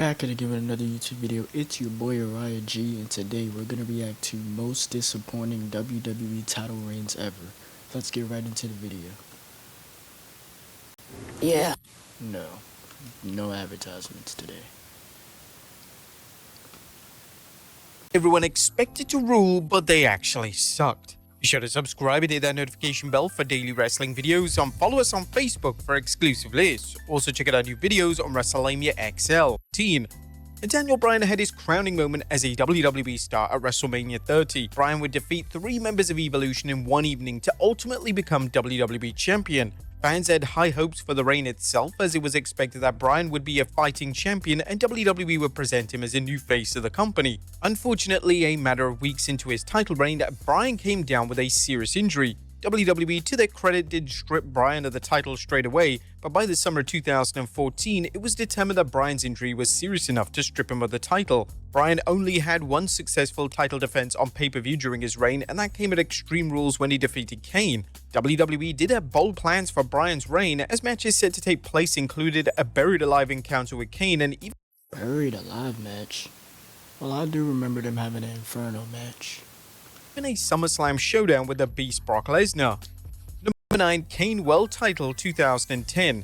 Back at again with another YouTube video. It's your boy Uriah G, and today we're gonna react to most disappointing WWE title reigns ever. Let's get right into the video. Yeah. No advertisements today. Everyone expected to rule, but they actually sucked. Be sure to subscribe and hit that notification bell for daily wrestling videos, and follow us on Facebook for exclusive lists. Also check out our new videos on WrestleMania XL. And Daniel Bryan had his crowning moment as a WWE star at WrestleMania 30. Bryan would defeat 3 members of Evolution in one evening to ultimately become WWE Champion. Fans had high hopes for the reign itself, as it was expected that Bryan would be a fighting champion and WWE would present him as a new face of the company. Unfortunately, a matter of weeks into his title reign, Bryan came down with a serious injury. WWE, to their credit, did strip Bryan of the title straight away, but by the summer 2014, it was determined that Bryan's injury was serious enough to strip him of the title. Bryan only had one successful title defense on pay-per-view during his reign, and that came at Extreme Rules when he defeated Kane. WWE did have bold plans for Bryan's reign, as matches set to take place included a buried alive encounter with Kane and even Buried alive match? Well, I do remember them having an Inferno match. a SummerSlam showdown with the Beast Brock Lesnar. Number 9, Kane World Title 2010.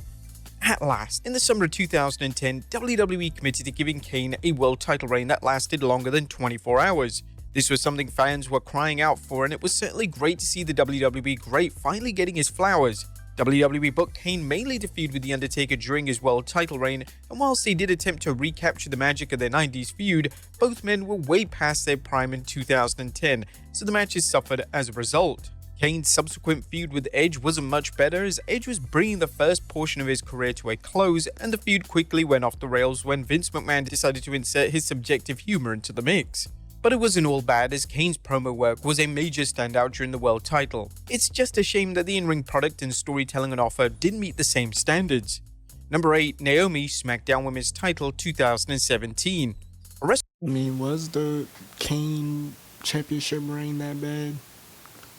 At last, in the summer of 2010, WWE committed to giving Kane a world title reign that lasted longer than 24 hours. This was something fans were crying out for, and it was certainly great to see the WWE great finally getting his flowers. WWE booked Kane mainly to feud with The Undertaker during his world title reign, and whilst they did attempt to recapture the magic of their 90s feud, both men were way past their prime in 2010, so the matches suffered as a result. Kane's subsequent feud with Edge wasn't much better, as Edge was bringing the first portion of his career to a close, and the feud quickly went off the rails when Vince McMahon decided to insert his subjective humor into the mix. But it wasn't all bad, as Kane's promo work was a major standout during the world title. It's just a shame that the in-ring product and storytelling on offer didn't meet the same standards. Number 8, Naomi SmackDown Women's Title 2017. Was the Kane championship reign that bad?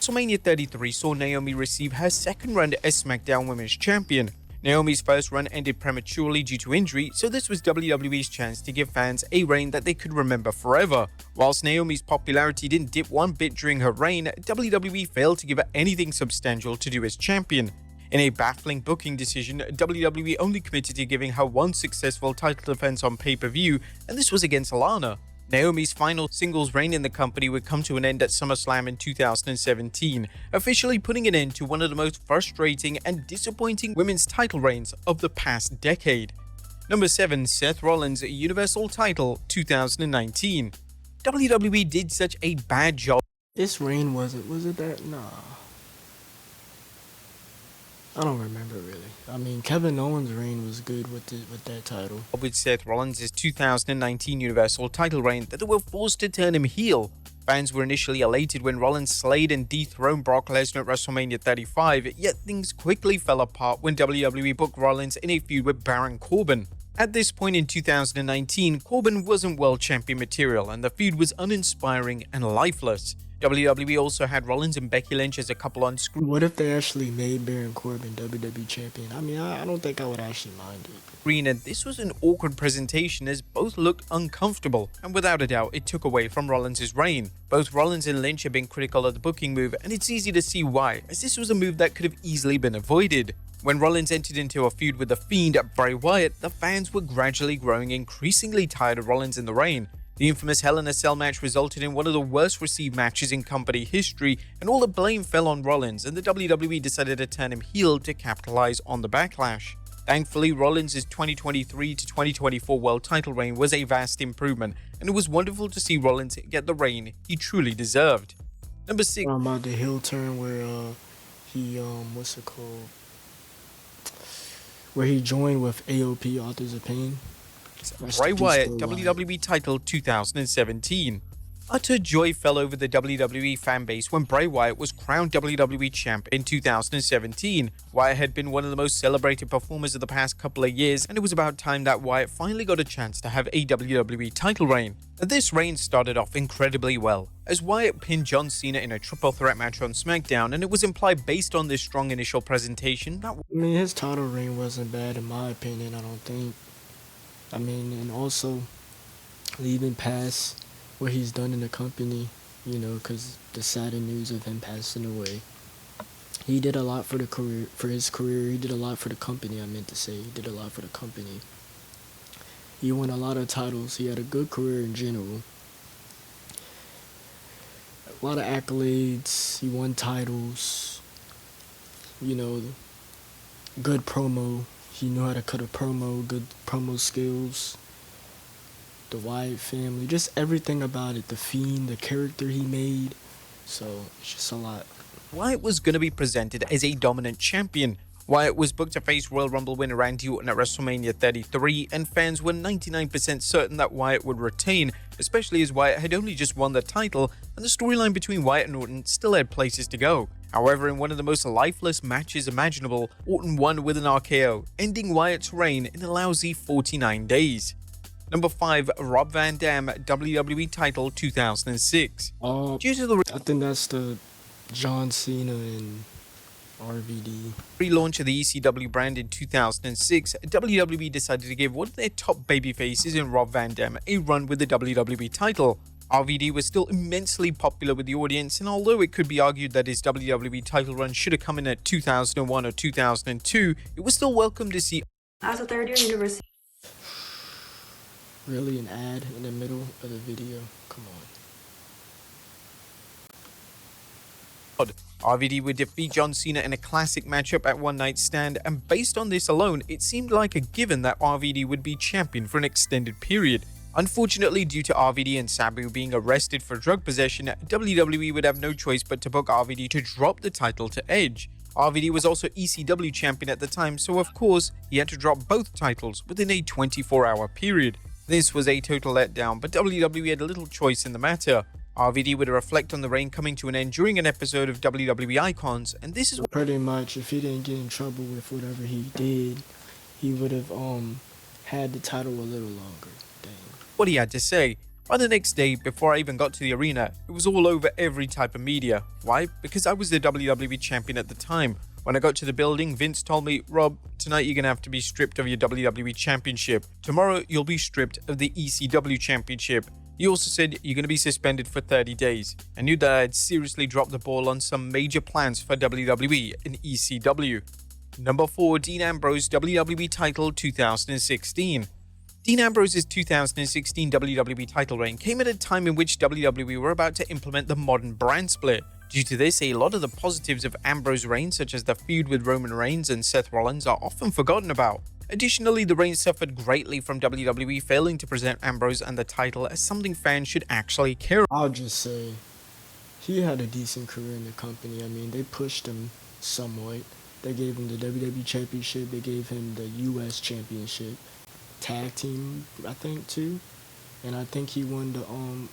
WrestleMania 33 saw Naomi receive her second run as SmackDown Women's Champion. Naomi's first run ended prematurely due to injury, so this was WWE's chance to give fans a reign that they could remember forever. Whilst Naomi's popularity didn't dip one bit during her reign, WWE failed to give her anything substantial to do as champion. In a baffling booking decision, WWE only committed to giving her one successful title defense on pay-per-view, and this was against Lana. Naomi's final singles reign in the company would come to an end at SummerSlam in 2017, officially putting an end to one of the most frustrating and disappointing women's title reigns of the past decade. Number 7, Seth Rollins Universal Title 2019. WWE did such a bad job. This reign was it that? Nah. I don't remember really. I mean, Kevin Owens' reign was good with that title. With Seth Rollins' 2019 Universal title reign that they were forced to turn him heel. Fans were initially elated when Rollins slayed and dethroned Brock Lesnar at WrestleMania 35, yet things quickly fell apart when WWE booked Rollins in a feud with Baron Corbin. At this point in 2019, Corbin wasn't world champion material, and the feud was uninspiring and lifeless. WWE also had Rollins and Becky Lynch as a couple on screen. What if they actually made Baron Corbin WWE champion? I mean, I don't think I would actually mind it. And this was an awkward presentation, as both looked uncomfortable, and without a doubt, it took away from Rollins' reign. Both Rollins and Lynch have been critical of the booking move, and it's easy to see why, as this was a move that could have easily been avoided. When Rollins entered into a feud with The Fiend, Bray Wyatt, the fans were gradually growing increasingly tired of Rollins in the reign. The infamous Hell in a Cell match resulted in one of the worst received matches in company history, and all the blame fell on Rollins, and the WWE decided to turn him heel to capitalize on the backlash. Thankfully, Rollins' 2023 to 2024 world title reign was a vast improvement, and it was wonderful to see Rollins get the reign he truly deserved. Number 6. About the heel turn where he what's it called? Where he joined with AOP, Authors of Pain. Bray Wyatt WWE title 2017. Utter joy fell over the WWE fanbase when Bray Wyatt was crowned WWE champ in 2017. Wyatt had been one of the most celebrated performers of the past couple of years, and it was about time that Wyatt finally got a chance to have a WWE title reign. This reign started off incredibly well, as Wyatt pinned John Cena in a triple threat match on SmackDown, and it was implied based on this strong initial presentation that his title reign wasn't bad in my opinion, I don't think. I mean, and also leaving past what he's done in the company, you know, because the sad news of him passing away. He did a lot for the career, for his career. He did a lot for the company. I meant to say he did a lot for the company. He won a lot of titles. He had a good career in general. A lot of accolades. He won titles. You know, good promo. He knew how to cut a promo. Good promo skills. The Wyatt family, just everything about it. The Fiend, the character he made. So it's just a lot. Wyatt was going to be presented as a dominant champion. Wyatt was booked to face Royal Rumble winner Randy Orton at WrestleMania 33, and fans were 99% certain that Wyatt would retain, especially as Wyatt had only just won the title, and the storyline between Wyatt and Orton still had places to go. However, in one of the most lifeless matches imaginable, Orton won with an RKO, ending Wyatt's reign in a lousy 49 days. Number 5, Rob Van Dam, WWE title 2006. Due to the I think that's the John Cena and RVD relaunch of the ECW brand in 2006, WWE decided to give one of their top babyfaces in Rob Van Dam a run with the WWE title. RVD was still immensely popular with the audience, and although it could be argued that his WWE title run should have come in at 2001 or 2002, it was still welcome to see. As a third-year university. Really, an ad in the middle of the video? Come on. RVD would defeat John Cena in a classic matchup at One Night Stand, and based on this alone, it seemed like a given that RVD would be champion for an extended period. Unfortunately, due to RVD and Sabu being arrested for drug possession, WWE would have no choice but to book RVD to drop the title to Edge. RVD was also ECW champion at the time, so of course, he had to drop both titles within a 24-hour period. This was a total letdown, but WWE had little choice in the matter. RVD would reflect on the reign coming to an end during an episode of WWE Icons, and this is pretty much, if he didn't get in trouble with whatever he did, he would have had the title a little longer. Dang. What he had to say. By the next day, before I even got to the arena, it was all over every type of media. Why? Because I was the WWE champion at the time. When I got to the building, Vince told me, "Rob, tonight you're going to have to be stripped of your WWE championship. Tomorrow, you'll be stripped of the ECW championship." He also said you're going to be suspended for 30 days. I knew that I had seriously dropped the ball on some major plans for WWE and ECW. Number 4, Dean Ambrose, WWE title 2016. Dean Ambrose's 2016 WWE title reign came at a time in which WWE were about to implement the modern brand split. Due to this, a lot of the positives of Ambrose's reign, such as the feud with Roman Reigns and Seth Rollins, are often forgotten about. Additionally, the reign suffered greatly from WWE failing to present Ambrose and the title as something fans should actually care about. I'll just say, he had a decent career in the company. I mean, they pushed him somewhat. They gave him the WWE Championship. They gave him the US Championship. Tag team, I think, too. And I think he won the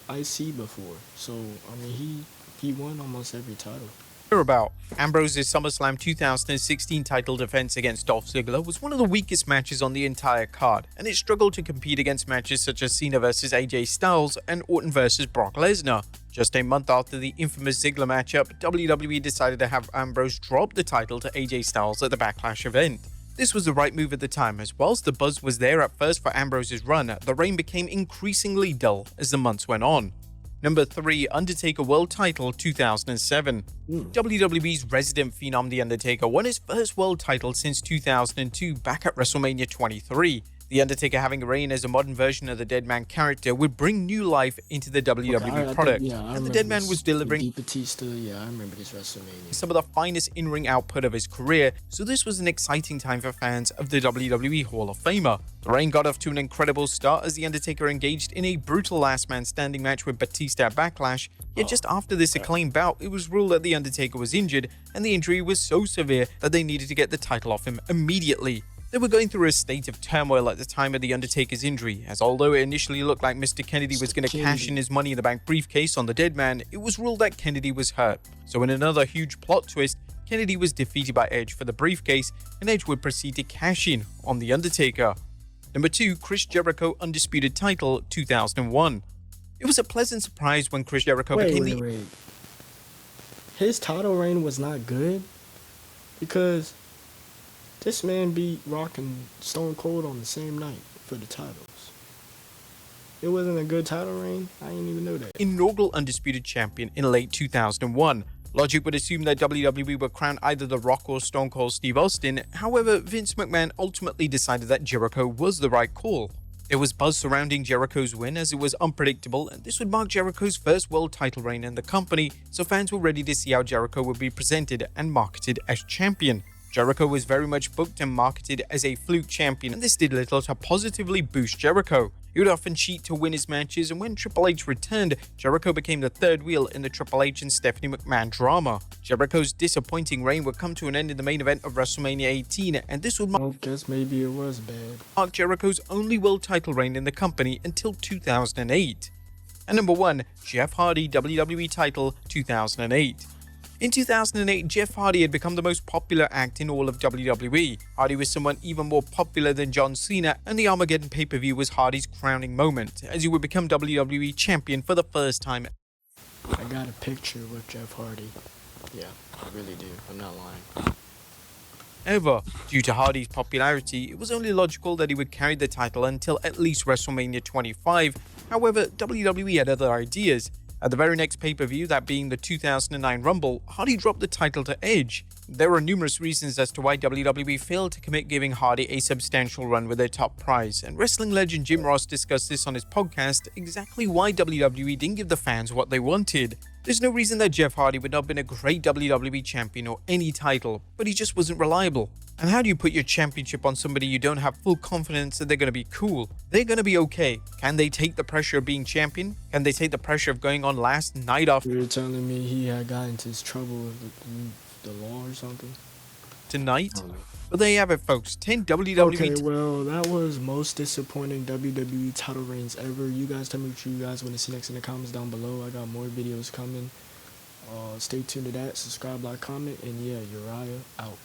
IC before. So, I mean, he won almost every title. About Ambrose's SummerSlam 2016 title defense against Dolph Ziggler was one of the weakest matches on the entire card, and it struggled to compete against matches such as Cena vs AJ Styles and Orton vs Brock Lesnar. Just a month after the infamous Ziggler matchup, WWE decided to have Ambrose drop the title to AJ Styles at the Backlash event. This was the right move at the time, as whilst the buzz was there at first for Ambrose's run, the reign became increasingly dull as the months went on. Number 3, Undertaker World Title 2007. WWE's resident phenom The Undertaker won his first world title since 2002 back at WrestleMania 23. The Undertaker having a reign as a modern version of the Deadman character would bring new life into the WWE product. And the Deadman was delivering Batista, I remember this WrestleMania. Some of the finest in-ring output of his career, so this was an exciting time for fans of the WWE Hall of Famer. The reign got off to an incredible start as The Undertaker engaged in a brutal last man standing match with Batista at Backlash, yet just after this acclaimed bout, it was ruled that The Undertaker was injured, and the injury was so severe that they needed to get the title off him immediately. They were going through a state of turmoil at the time of The Undertaker's injury, as although it initially looked like Mr. Kennedy was going to cash in his Money in the Bank briefcase on the Deadman, it was ruled that Kennedy was hurt. So in another huge plot twist, Kennedy was defeated by Edge for the briefcase, and Edge would proceed to cash in on The Undertaker. Number 2, Chris Jericho Undisputed Title 2001. It was a pleasant surprise when Chris Jericho became His title reign was not good because this man beat Rock and Stone Cold on the same night. for the titles. It wasn't a good title reign? I didn't even know that. Inaugural undisputed champion in late 2001. Logic would assume that WWE would crown either The Rock or Stone Cold Steve Austin. However, Vince McMahon ultimately decided that Jericho was the right call. There was buzz surrounding Jericho's win as it was unpredictable, and this would mark Jericho's first world title reign in the company, so fans were ready to see how Jericho would be presented and marketed as champion. Jericho was very much booked and marketed as a fluke champion, and this did little to positively boost Jericho. He would often cheat to win his matches, and when Triple H returned, Jericho became the third wheel in the Triple H and Stephanie McMahon drama. Jericho's disappointing reign would come to an end in the main event of WrestleMania 18, and this would I guess maybe it was bad. mark Jericho's only world title reign in the company until 2008. And number 1, Jeff Hardy WWE title 2008. In 2008, Jeff Hardy had become the most popular act in all of WWE. Hardy was someone even more popular than John Cena, and the Armageddon pay-per-view was Hardy's crowning moment, as he would become WWE champion for the first time. I got a picture with Jeff Hardy. Yeah, I really do. I'm not lying. However, due to Hardy's popularity, it was only logical that he would carry the title until at least WrestleMania 25. However, WWE had other ideas. At the very next pay-per-view, that being the 2009 Rumble, Hardy dropped the title to Edge. There are numerous reasons as to why WWE failed to commit giving Hardy a substantial run with their top prize, and wrestling legend Jim Ross discussed this on his podcast, exactly why WWE didn't give the fans what they wanted. There's no reason that Jeff Hardy would not have been a great WWE champion or any title, but he just wasn't reliable. And how do you put your championship on somebody you don't have full confidence that they're going to be cool? They're going to be okay. Can they take the pressure of being champion? Can they take the pressure of going on last night after You were telling me he had got into his trouble with the law or something? tonight? I don't know. But there you have it, folks. 10 WWE Okay, well, that was most disappointing WWE title reigns ever. You guys tell me what you guys want to see next in the comments down below. I got more videos coming. Stay tuned to that. Subscribe, like, comment, and yeah, Uriah out.